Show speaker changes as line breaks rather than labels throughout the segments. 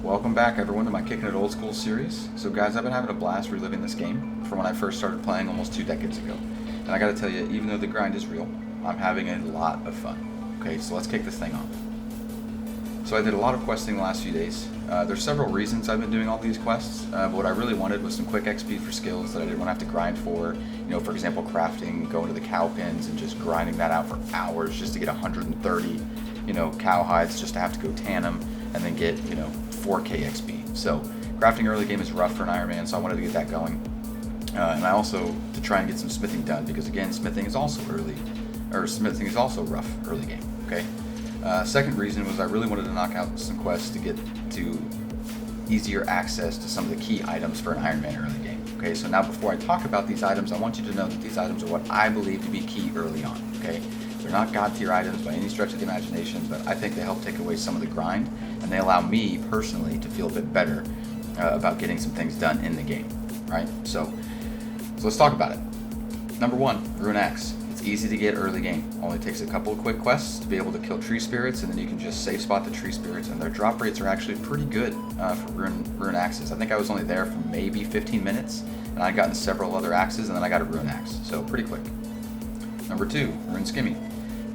Welcome back everyone to my Kickin' It Old School series. So guys, I've been having a blast reliving this game from when I first started playing almost 2 decades ago. And I gotta tell you, even though the grind is real, I'm having a lot of fun. Okay, so let's kick this thing off. So I did a lot of questing the last few days. There's several reasons I've been doing all these quests, but what I really wanted was some quick XP for skills that I didn't want to have to grind for. You know, for example, crafting, going to the cow pens and just grinding that out for hours just to get 130, cow hides just to have to go tan them and then get, 4K XP. So crafting early game is rough for an Ironman, so I wanted to get that going. And I also to try and get some smithing done because again, smithing is also rough early game. Okay. Second reason was I really wanted to knock out some quests to get to easier access to some of the key items for an Ironman early game. Okay, so now before I talk about these items, I want you to know that these items are what I believe to be key early on. Okay, they're not god tier items by any stretch of the imagination, but I think they help take away some of the grind, and they allow me personally to feel a bit better about getting some things done in the game. Right? So let's talk about it. Number one, Rune Axe. Easy to get early game. Only takes a couple of quick quests to be able to kill tree spirits, and then you can just safe spot the tree spirits, and their drop rates are actually pretty good for rune axes. I think I was only there for maybe 15 minutes, and I'd gotten several other axes, and then I got a rune axe, so pretty quick. Number two, rune skimming.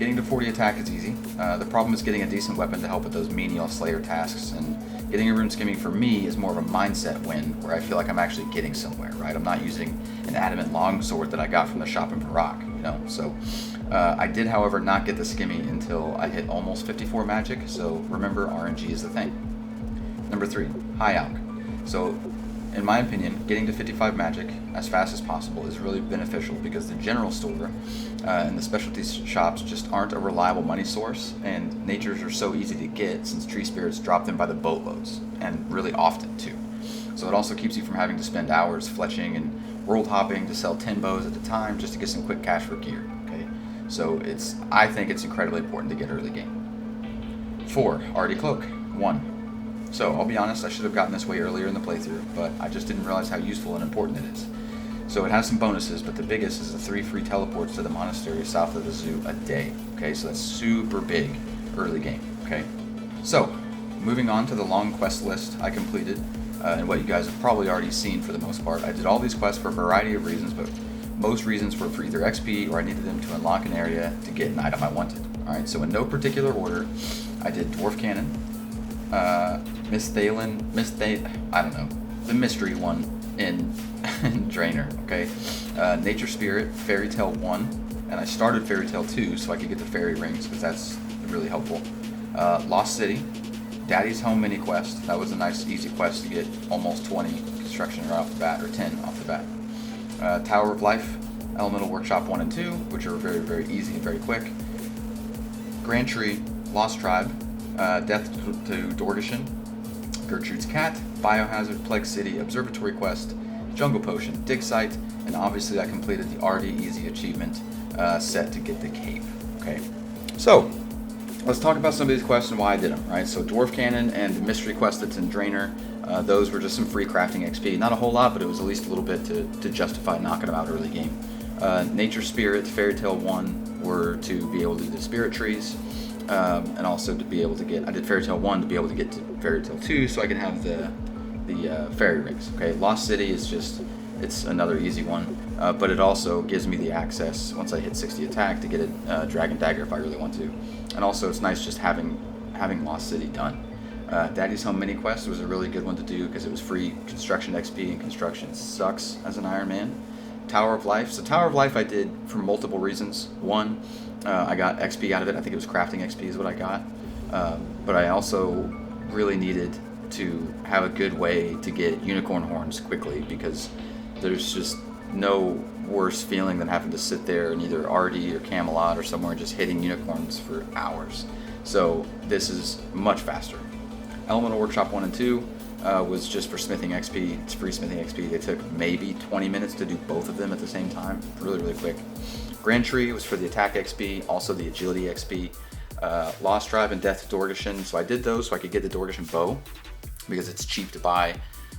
Getting to 40 attack is easy. The problem is getting a decent weapon to help with those menial slayer tasks, and getting a rune skimming for me is more of a mindset win, where I feel like I'm actually getting somewhere, right? I'm not using an adamant longsword that I got from the shop in Barak. So I did, however, not get the skimmy until I hit almost 54 magic, so remember, RNG is the thing. Number three, high alch. So in my opinion, getting to 55 magic as fast as possible is really beneficial because the general store and the specialty shops just aren't a reliable money source, and natures are so easy to get since tree spirits drop them by the boatloads, and really often too. So it also keeps you from having to spend hours fletching and world hopping to sell 10 bows at a time just to get some quick cash for gear. Okay, so I think it's incredibly important to get early game. 4, Arty Cloak. 1. So I'll be honest, I should have gotten this way earlier in the playthrough, but I just didn't realize how useful and important it is. So it has some bonuses, but the biggest is the 3 free teleports to the monastery south of the zoo a day. Okay, so that's super big early game. Okay, so moving on to the long quest list I completed. And what you guys have probably already seen for the most part. I did all these quests for a variety of reasons, but most reasons were for either XP or I needed them to unlock an area to get an item I wanted. Alright, so in no particular order, I did Dwarf Cannon, the mystery one in Drainer, okay? Nature Spirit, Fairy Tale 1, and I started Fairy Tale 2 so I could get the fairy rings because that's really helpful. Lost City, Daddy's Home mini quest. That was a nice easy quest to get almost 20 construction right off the bat, or 10 off the bat. Tower of Life, Elemental Workshop 1 and 2, which are very, very easy and very quick. Grand Tree, Lost Tribe, Death to Dorgeshin, Gertrude's Cat, Biohazard, Plague City, Observatory Quest, Jungle Potion, Dig Site, and obviously I completed the Arty Easy achievement set to get the cape. Okay, so let's talk about some of these quests and why I did them, right? So Dwarf Cannon and the mystery quest that's in Drainer, those were just some free crafting XP. Not a whole lot, but it was at least a little bit to justify knocking them out early game. Nature Spirit, Fairy Tale 1 were to be able to do the spirit trees, and also to be able to get, I did Fairy Tale 1 to be able to get to Fairy Tale 2 so I can have the fairy rings. Okay, Lost City is just, it's another easy one, but it also gives me the access once I hit 60 attack to get a Dragon Dagger if I really want to. And also it's nice just having Lost City done. Daddy's Home mini quest was a really good one to do because it was free construction XP, and construction sucks as an Ironman. Tower of Life. So Tower of Life I did for multiple reasons. One, I got XP out of it. I think it was crafting XP is what I got. But I also really needed to have a good way to get unicorn horns quickly because there's just no worse feeling than having to sit there in either Arty or Camelot or somewhere just hitting unicorns for hours. So this is much faster. Elemental Workshop 1 and 2 was just for smithing XP. It's free smithing XP. They took maybe 20 minutes to do both of them at the same time. Really, really quick. Grand Tree was for the attack XP, also the agility XP. Lost Tribe and Death to Dorgeshin. So I did those so I could get the Dorgeshin bow because it's cheap to buy.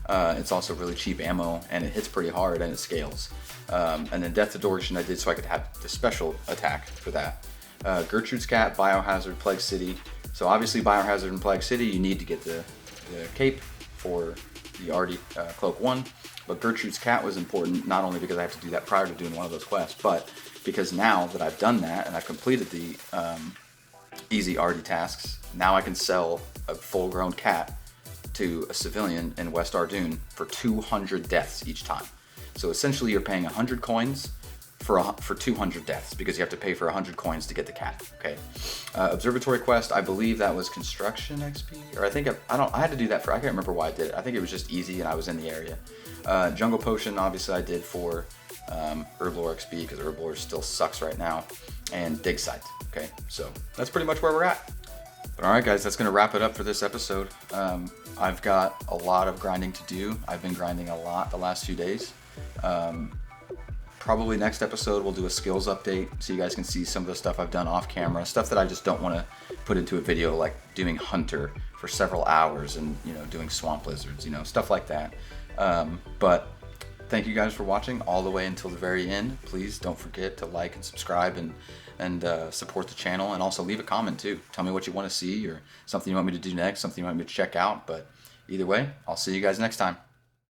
It's also really cheap ammo, and it hits pretty hard, and it scales. And then Death to Dorgeshin I did so I could have the special attack for that. Gertrude's Cat, Biohazard, Plague City. So obviously Biohazard and Plague City, you need to get the the cape for the Artie Cloak 1. But Gertrude's Cat was important, not only because I have to do that prior to doing one of those quests, but because now that I've done that and I've completed the easy Artie tasks, now I can sell a full-grown cat to a civilian in West Ardoon for 200 deaths each time. So essentially you're paying 100 coins for 200 deaths, because you have to pay for 100 coins to get the cat. Okay. Observatory quest, I believe that was construction XP, or I had to do that for, I can't remember why I did it. I think it was just easy and I was in the area. Jungle potion, obviously I did for Herblore XP, because Herblore still sucks right now, and dig site. Okay, so that's pretty much where we're at. But all right, guys, that's gonna wrap it up for this episode. I've got a lot of grinding to do. I've been grinding a lot the last few days. Probably next episode we'll do a skills update so you guys can see some of the stuff I've done off camera, stuff that I just don't want to put into a video, like doing Hunter for several hours and, you know, doing swamp lizards, you know, stuff like that. But thank you guys for watching all the way until the very end. Please don't forget to like and subscribe and support the channel, and also leave a comment too. Tell me what you want to see, or something you want me to do next, something you want me to check out. But either way, I'll see you guys next time.